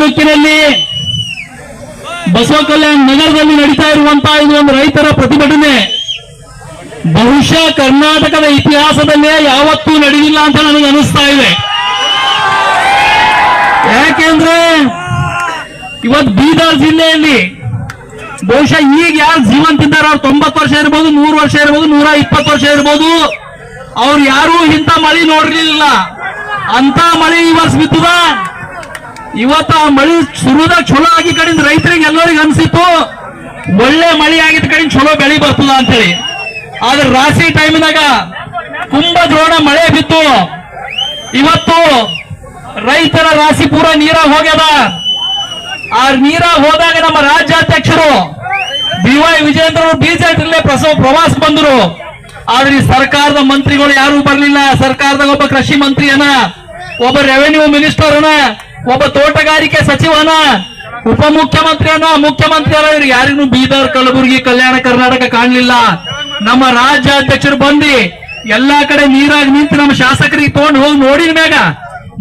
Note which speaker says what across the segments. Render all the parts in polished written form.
Speaker 1: ತಾಲೂಕಿನಲ್ಲಿ ಬಸವ ಕಲ್ಯಾಣ ನಗರದಲ್ಲಿ ನಡೀತಾ ಇರುವಂತಹ ಇದು ಒಂದು ರೈತರ ಪ್ರತಿಭಟನೆ ಬಹುಶಃ ಕರ್ನಾಟಕದ ಇತಿಹಾಸದಲ್ಲೇ ಯಾವತ್ತೂ ನಡೆದಿಲ್ಲ ಅಂತ ನನಗೆ ಅನಿಸ್ತಾ ಇದೆ. ಯಾಕೆಂದ್ರೆ ಇವತ್ತು ಬೀದರ್ ಜಿಲ್ಲೆಯಲ್ಲಿ ಬಹುಶಃ ಈಗ ಯಾರು ಜೀವಂತಿದ್ದಾರೆ ಅವ್ರು 90 ವರ್ಷ ಇರ್ಬೋದು, 100 ವರ್ಷ ಇರ್ಬೋದು, 120 ವರ್ಷ ಇರ್ಬೋದು, ಅವ್ರು ಯಾರು ಇಂಥ ಮಳಿ ನೋಡಿರ್ಲಿಲ್ಲ. ಅಂತ ಮಳಿ ಈ ವರ್ಷ ಬಿತ್ತದ. ಇವತ್ತು ಆ ಮಳಿ ಶುರುದಾಗ ಚಲೋ ಆಗಿ ಕಡೆಯಿಂದ ರೈತರಿಗೆ ಎಲ್ಲರಿಗೂ ಅನ್ಸಿತ್ತು ಒಳ್ಳೆ ಮಳಿ ಆಗಿದ್ದ ಕಡೆ ಚಲೋ ಬೆಳಿ ಬರ್ತದ ಅಂತೇಳಿ. ಆದ್ರೆ ರಾಶಿ ಟೈಮಿನಾಗ ಕುಂಭ ದ್ರೋಣ ಮಳೆ ಬಿತ್ತು. ಇವತ್ತು ರೈತರ ರಾಶಿ ಪೂರ ನೀರಾಗ ಹೋಗ್ಯದ. ಆ ನೀರಾಗ ಹೋದಾಗ ನಮ್ಮ ರಾಜ್ಯಾಧ್ಯಕ್ಷರು BY ವಿಜೇಂದ್ರ ಬಿಜೆಪಿಯಲ್ಲೇ ಪ್ರವಾಸ ಬಂದರು. ಆದ್ರೆ ಈ ಸರ್ಕಾರದ ಮಂತ್ರಿಗಳು ಯಾರು ಬರಲಿಲ್ಲ. ಸರ್ಕಾರದಾಗ ಒಬ್ಬ ಕೃಷಿ ಮಂತ್ರಿ ಅನ, ಒಬ್ಬ ರೆವೆನ್ಯೂ ಮಿನಿಸ್ಟರ್ ಅನ, ಒಬ್ಬ ತೋಟಗಾರಿಕೆ ಸಚಿವನ, ಉಪಮುಖ್ಯಮಂತ್ರಿ ಅನ, ಮುಖ್ಯಮಂತ್ರಿ ಅನ, ಇವ್ರಿಗೆ ಯಾರಿಗೂ ಬೀದರ್, ಕಲಬುರಗಿ, ಕಲ್ಯಾಣ ಕರ್ನಾಟಕ ಕಾಣಲಿಲ್ಲ. ನಮ್ಮ ರಾಜ್ಯಾಧ್ಯಕ್ಷರು ಬಂದು ಎಲ್ಲಾ ಕಡೆ ನೀರಾಗಿ ನಿಂತು ನಮ್ಮ ಶಾಸಕರಿಗೆ ತಗೊಂಡು ಹೋಗಿ ನೋಡಿದ ಮ್ಯಾಗ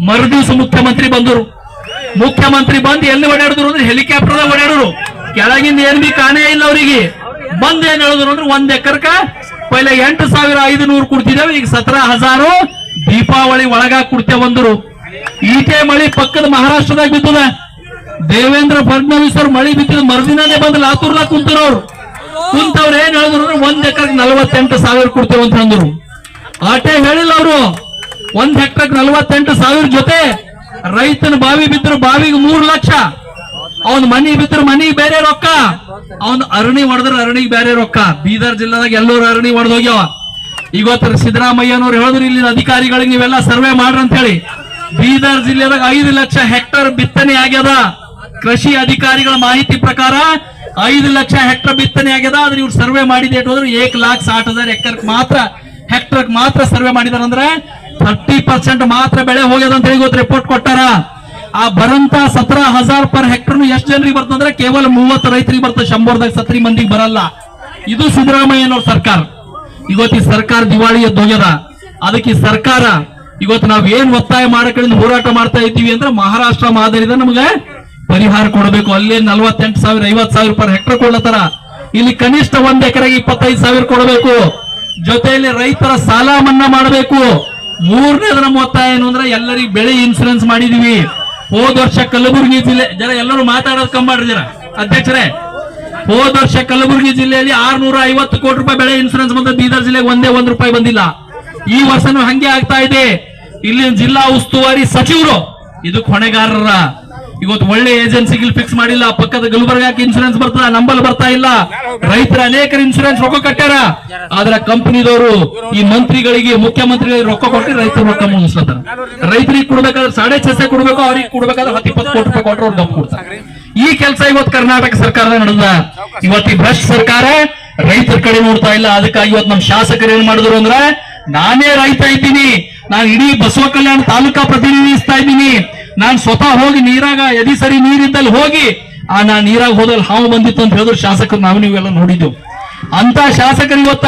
Speaker 1: ಮರುದಿವ್ಸ ಮುಖ್ಯಮಂತ್ರಿ ಬಂದರು. ಮುಖ್ಯಮಂತ್ರಿ ಬಂದು ಎಲ್ಲಿ ಓಡಾಡಿದ್ರು ಅಂದ್ರೆ ಹೆಲಿಕಾಪ್ಟರ್ದಾಗ ಓಡಾಡೋರು. ಕೆಳಗಿಂದ ಏನ್ ಬಿ ಕಾಣೇ ಇಲ್ಲ ಅವರಿಗೆ. ಬಂದ್ ಏನ್ ಹೇಳಿದ್ರು ಅಂದ್ರೆ 1 ಎಕರ್ಕ ಪೈಲ 8,500 ಕೊಡ್ತಿದ್ದೇವೆ, ಈಗ 17,000 ದೀಪಾವಳಿ ಒಳಗ ಕೊಡ್ತೇವೆ ಅಂದರು. ಈಟೆ ಮಳಿ ಪಕ್ಕದ ಮಹಾರಾಷ್ಟ್ರದಾಗ ಬಿದ್ದದ. ದೇವೇಂದ್ರ ಫಡ್ನವೀಸ್ ಅವ್ರು ಮಳಿ ಬಿತ್ತಿದ ಮರುದಿನೇ ಬಂದು ಲಾತೂರ್ಲಾಗ ಕುಂತವ್ರು. ಕುಂತವ್ರು ಏನ್ ಹೇಳಿದ್ರು ಅಂದ್ರೆ 1 ಎಕರ್ಗೆ 48,000 ಕೊಡ್ತೇವೆ ಅಂತ ಅಂದ್ರು. ಆಟೆ ಹೇಳಿಲ್ಲ ಅವರು. 1 ಹೆಕ್ಟರ್ಗೆ 48,000 ಜೊತೆ ರೈತನ ಬಾವಿ ಬಿದ್ರು ಬಾವಿಗೆ 3 ಲಕ್ಷ, ಅವನ್ ಮನಿ ಬಿದ್ರು ಮನಿಗೆ ಬೇರೆ ರೊಕ್ಕ, ಅವನ್ ಅರಣಿ ಹೊಡೆದ್ರ ಅರಣಿಗೆ ಬೇರೆ ರೊಕ್ಕ. ಬೀದರ್ ಜಿಲ್ಲೆದಾಗ ಎಲ್ಲರೂ ಅರಣಿ ಹೊಡೆದೋಗ್ಯಾವ. ಇವತ್ತು ಸಿದ್ದರಾಮಯ್ಯನವ್ರು ಹೇಳಿದ್ರು ಇಲ್ಲಿನ ಅಧಿಕಾರಿಗಳಿಗೆ ನೀವೆಲ್ಲ ಸರ್ವೆ ಮಾಡ್ರಿ ಅಂತ ಹೇಳಿ. ಬೀದರ್ ಜಿಲ್ಲೆದಾಗ 5 ಲಕ್ಷ ಹೆಕ್ಟರ್ ಬಿತ್ತನೆ ಆಗ್ಯದ. ಕೃಷಿ ಅಧಿಕಾರಿಗಳ ಮಾಹಿತಿ ಪ್ರಕಾರ 5 ಲಕ್ಷ ಹೆಕ್ಟರ್ ಬಿತ್ತನೆ ಆಗ್ಯದ. ಆದ್ರೆ ಇವ್ರು ಸರ್ವೆ ಮಾಡಿದೆ ಹೋದ್ರೆ 1,60,000 ಹೆಕ್ಟರ್ ಮಾತ್ರ ಸರ್ವೆ ಮಾಡಿದಾರೆ. ಅಂದ್ರೆ 30% ಮಾತ್ರ ಬೆಳೆ ಹೋಗ್ಯದ ಅಂತ ಹೇಳಿ ಇವತ್ತು ರಿಪೋರ್ಟ್ ಕೊಟ್ಟಾರ. ಆ ಬರಂತ 17,000 ಪರ್ ಹೆಕ್ಟರ್ ಎಷ್ಟು ಜನರಿಗೆ ಬರ್ತಂದ್ರೆ ಕೇವಲ 30 ರೈತರಿಗೆ ಬರ್ತದೆ. 100ದಾಗ 70 ಮಂದಿಗೆ ಬರಲ್ಲ. ಇದು ಸಿದ್ದರಾಮಯ್ಯನವ್ರ ಸರ್ಕಾರ. ಇವತ್ತು ಈ ಸರ್ಕಾರ ದಿವಾಳಿ ಎದ್ದೋಗ್ಯದ. ಅದಕ್ಕೆ ಈ ಸರ್ಕಾರ ಇವತ್ತು ನಾವ್ ಏನ್ ಒತ್ತಾಯ ಮಾಡಕಡೆ ಹೋರಾಟ ಮಾಡ್ತಾ ಇದ್ದೀವಿ ಅಂದ್ರೆ ಮಹಾರಾಷ್ಟ್ರ ಮಾದರಿದ ನಮ್ಗೆ ಪರಿಹಾರ ಕೊಡಬೇಕು. ಅಲ್ಲೇ 48,000 50,000 ಪರ್ ಹೆಕ್ಟರ್ ಕೊಡ್ಲತ್ತಾರ. ಇಲ್ಲಿ ಕನಿಷ್ಠ 1 ಎಕರೆಗೆ 25,000 ಕೊಡಬೇಕು. ಜೊತೆಯಲ್ಲಿ ರೈತರ ಸಾಲ ಮನ್ನಾ ಮಾಡಬೇಕು. 3ನೇದು ನಮ್ಮ ಒತ್ತಾಯ ಏನು ಅಂದ್ರೆ ಎಲ್ಲರಿಗೂ ಬೆಳೆ ಇನ್ಸೂರೆನ್ಸ್ ಮಾಡಿದೀವಿ. ಹೋದ ವರ್ಷ ಕಲಬುರಗಿ ಜಿಲ್ಲೆ ಎಲ್ಲರೂ ಮಾತಾಡೋದು ಕಮ್ಮಿ ಮಾಡ್ರಿ ಅಧ್ಯಕ್ಷರೇ. ಹೋದ ವರ್ಷ ಕಲಬುರಗಿ ಜಿಲ್ಲೆಯಲ್ಲಿ 650 ಕೋಟಿ ರೂಪಾಯಿ ಬೆಳೆ ಇನ್ಸೂರೆನ್ಸ್ ಬಂದ. ಬೀದರ್ ಜಿಲ್ಲೆಗೆ ಒಂದೇ 1 ರೂಪಾಯಿ ಬಂದಿಲ್ಲ. ಈ ವರ್ಷನೂ ಹಂಗೆ ಆಗ್ತಾ ಇದೆ. ಇಲ್ಲಿ ಜಿಲ್ಲಾ ಉಸ್ತುವಾರಿ ಸಚಿವರು ಇದಕ್ಕೆ ಹೊಣೆಗಾರರ. ಇವತ್ತು ಒಳ್ಳೆ ಏಜೆನ್ಸಿಗೆ ಫಿಕ್ಸ್ ಮಾಡಿಲ್ಲ. ಪಕ್ಕದ ಗುಲ್ಬರ್ಗಾಕ್ಕೆ ಇನ್ಸೂರೆನ್ಸ್ ಬರ್ತದ, ನಂಬಲ್ ಬರ್ತಾ ಇಲ್ಲ. ರೈತರ ಅನೇಕರು ಇನ್ಸೂರೆನ್ಸ್ ರೊಕ್ಕ ಕಟ್ಟಾರ. ಆದ್ರೆ ಕಂಪನಿದವರು ಈ ಮಂತ್ರಿಗಳಿಗೆ ಮುಖ್ಯಮಂತ್ರಿಗಳಿಗೆ ರೊಕ್ಕ ಕೊಟ್ಟು ರೈತರು ರೊಕ್ಕ ಮುಗಿಸ್ತಾರೆ. ರೈತರಿಗೆ ಕೊಡ್ಬೇಕಾದ್ರೆ 6.5 ಕೊಡ್ಬೇಕು, ಅವ್ರಿಗೆ ಕೊಡ್ಬೇಕಾದ್ರೆ 10-20 ಕೋಟಿ ರೂಪಾಯಿ ಕೊಟ್ಟರು ಅವ್ರು ಗಪ್ ಕೊಡ್ತಾರೆ. ಈ ಕೆಲಸ ಇವತ್ತು ಕರ್ನಾಟಕ ಸರ್ಕಾರ ನಡೆದ. ಇವತ್ತು ಈ ಭ್ರಷ್ಟ ಸರ್ಕಾರ ರೈತರ ಕಡೆ ನೋಡ್ತಾ ಇಲ್ಲ. ಅದಕ್ಕಾಗಿ ಇವತ್ತು ನಮ್ಮ ಶಾಸಕರು ಏನ್ ಮಾಡಿದ್ರು ಅಂದ್ರೆ ನಾನೇ ರೈತ ಇದ್ದೀನಿ, ನಾನು ಇಡೀ ಬಸವ ಕಲ್ಯಾಣ ತಾಲೂಕಾ ಪ್ರತಿನಿಧಿಸ್ತಾ ಇದ್ದೀನಿ, ನಾನು ಸ್ವತಃ ಹೋಗಿ ನೀರಾಗ ಎದಿ ಸರಿ ನೀರಿದ್ದಲ್ಲಿ ಹೋಗಿ ನಾ ನೀರಾಗ ಹೋದಲ್ಲಿ ಹಾವು ಬಂದಿತ್ತು ಅಂತ ಹೇಳಿದ್ರು ಶಾಸಕರು. ನಾವು ನೀವೆಲ್ಲ ನೋಡಿದ್ದೆವು. ಅಂತ ಶಾಸಕರು ಇವತ್ತ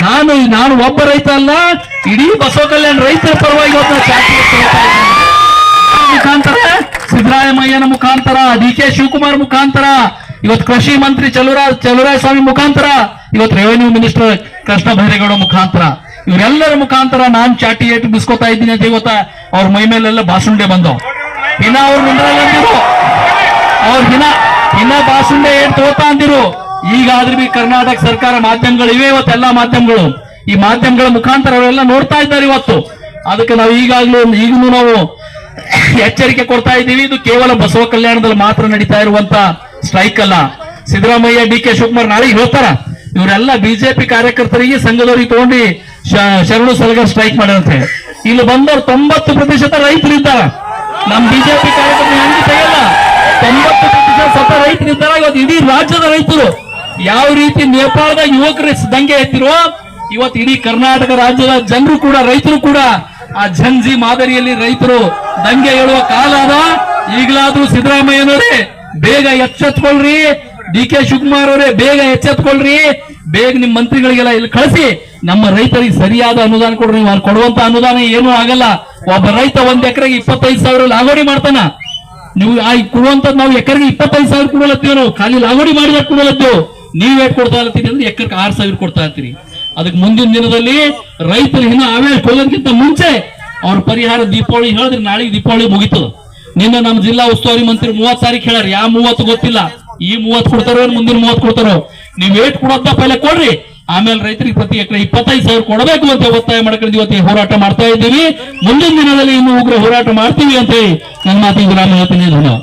Speaker 1: ನಾನು ಒಬ್ಬ ರೈತ ಅಲ್ಲ, ಇಡೀ ಬಸವ ಕಲ್ಯಾಣ ರೈತರ ಪರವಾಗಿ ಮುಖಾಂತರ ಸಿದ್ದರಾಮಯ್ಯನ ಮುಖಾಂತರ, DK ಶಿವಕುಮಾರ್ ಮುಖಾಂತರ, ಇವತ್ತು ಕೃಷಿ ಮಂತ್ರಿ ಚಲುವರಾಯ ಸ್ವಾಮಿ ಮುಖಾಂತರ, ಇವತ್ತು ರೆವೆನ್ಯೂ ಮಿನಿಸ್ಟರ್ ಕೃಷ್ಣ ಬೈರೇಗೌಡ ಮುಖಾಂತರ, ಇವರೆಲ್ಲರ ಮುಖಾಂತರ ನಾನು ಚಾಟಿ ಏಟು ಬಿಸ್ಕೋತಾ ಇದ್ದೀನಿ ಅಂತ ಇವತ್ತ ಅವ್ರ ಮೈ ಮೇಲೆಲ್ಲ ಬಾಸುಂಡೆ ಬಂದವು. ಇನ್ನ ಅವ್ರು ನಿಂದ್ರಂದಿರು, ಅವ್ರ ಇನ್ನ ಬಾಸುಂಡೆ ಏಟ್ ತಗೋತಾ ಅಂದಿರು. ಈಗಾದ್ರೂ ಬಿ ಕರ್ನಾಟಕ ಸರ್ಕಾರ ಮಾಧ್ಯಮಗಳು ಇವೆ. ಇವತ್ತೆಲ್ಲಾ ಮಾಧ್ಯಮಗಳು ಈ ಮಾಧ್ಯಮಗಳ ಮುಖಾಂತರ ಅವರೆಲ್ಲ ನೋಡ್ತಾ ಇದ್ದಾರೆ ಇವತ್ತು. ಅದಕ್ಕೆ ನಾವು ಈಗಲೂ ನಾವು ಎಚ್ಚರಿಕೆ ಕೊಡ್ತಾ ಇದ್ದೀವಿ. ಇದು ಕೇವಲ ಬಸವ ಕಲ್ಯಾಣದಲ್ಲಿ ಮಾತ್ರ ನಡೀತಾ ಇರುವಂತ ಸ್ಟ್ರೈಕ್ ಅಲ್ಲ. ಸಿದ್ದರಾಮಯ್ಯ, DK ಶಿವಕುಮಾರ್ ನಾಳೆ ಹೇಳ್ತಾರ ಇವರೆಲ್ಲ ಬಿಜೆಪಿ ಕಾರ್ಯಕರ್ತರಿಗೆ ಸಂಘದವರಿಗೆ ತಗೊಂಡು ಶರಣು ಸಲಗರ್ ಸ್ಟ್ರೈಕ್ ಮಾಡಂತೆ. ಇಲ್ಲಿ ಬಂದವರು 90% ರೈತರಿದ್ದಾರ. ನಮ್ ಬಿಜೆಪಿ ಕಾರ್ಯಕರ್ತರು ಹೆಂಗೆ ತೆಗೆಯಲ್ಲ, 90% ರೈತರಿದ್ದಾರ. ಇವತ್ತು ಇಡೀ ರಾಜ್ಯದ ರೈತರು ಯಾವ ರೀತಿ ನೇಪಾಳದ ಯುವಕರು ದಂಗೆ ಎತ್ತಿರುವ, ಇವತ್ತು ಇಡೀ ಕರ್ನಾಟಕ ರಾಜ್ಯದ ಜನರು ಕೂಡ ರೈತರು ಕೂಡ ಆ ಝಂಜಿ ಮಾದರಿಯಲ್ಲಿ ರೈತರು ದಂಗೆ ಹೇಳುವ ಕಾಲ ಅದ. ಈಗಲಾದ್ರೂ ಸಿದ್ದರಾಮಯ್ಯನವರೇ ಬೇಗ ಎಚ್ಚೆತ್ಕೊಳ್ರಿ, DK ಶಿವಕುಮಾರ್ ಅವರೇ ಬೇಗ ಎಚ್ಚೆತ್ಕೊಳ್ರಿ, ಬೇಗ ನಿಮ್ ಮಂತ್ರಿಗಳಿಗೆಲ್ಲ ಇಲ್ಲಿ ಕಳಿಸಿ ನಮ್ಮ ರೈತರಿಗೆ ಸರಿಯಾದ ಅನುದಾನ ಕೊಡ್ರಿ. ಕೊಡುವಂತ ಅನುದಾನ ಏನೂ ಆಗಲ್ಲ. ಒಬ್ಬ ರೈತ 1 ಎಕರೆಗೆ 25,000 ಲಾಗೋಡಿ ಮಾಡ್ತಾನ. ನೀವು ಕೊಡುವಂತದ್ದು ನಾವು ಎಕರೆಗೆ 25,000 ಕೊಡಲತ್ತೀವಿ, ನಾವು ಖಾಲಿ ಲಾವಣಿ ಮಾಡಿದಾಗ ಕೊಡಲತ್ತೇವು. ನೀವ್ ಏಟ್ ಕೊಡ್ತಾ ಇರ್ತೀರಿ ಅಂದ್ರೆ ಎಕರೆಗೆ 6,000 ಕೊಡ್ತಾ ಇರ್ತೀರಿ. ಅದಕ್ಕೆ ಮುಂದಿನ ದಿನದಲ್ಲಿ ರೈತರು ಇನ್ನು ಆವೇಶ ಹೋಗೋದಕ್ಕಿಂತ ಮುಂಚೆ ಅವ್ರ ಪರಿಹಾರ ದೀಪಾವಳಿ ಹೇಳಿದ್ರೆ ನಾಳೆಗೆ ದೀಪಾವಳಿ ಮುಗಿತದ. ನಿನ್ನ ನಮ್ಮ ಜಿಲ್ಲಾ ಉಸ್ತುವಾರಿ ಮಂತ್ರಿ 30 ತಾರೀಕು ಹೇಳ್ಯಾರ. ಯಾವ 30 ಗೊತ್ತಿಲ್ಲ, ಈ 30 ಕೊಡ್ತಾರೋ ಮುಂದಿನ 30 ಕೊಡ್ತಾರೋ. ನೀವ್ ಏಟ್ ಕೊಡೋದ ಪೈಲೆ ಕೊಡ್ರಿ, ಆಮೇಲೆ ರೈತರಿಗೆ ಪ್ರತಿ ಎಕರೆ 25,000 ಕೊಡಬೇಕು ಅಂತ ಒತ್ತಾಯ ಮಾಡ್ಕೊಂಡು ಇವತ್ತು ಹೋರಾಟ ಮಾಡ್ತಾ ಇದ್ದೀವಿ. ಮುಂದಿನ ದಿನದಲ್ಲಿ ಇನ್ನು ಉಗ್ರ ಹೋರಾಟ ಮಾಡ್ತೀವಿ ಅಂತ ಹೇಳಿ ನನ್ನ ಮಾತಿಗೆ ವಿರಾಮ ಹೇಳ್ತೀನಿ. ಧನ್ಯವಾದ.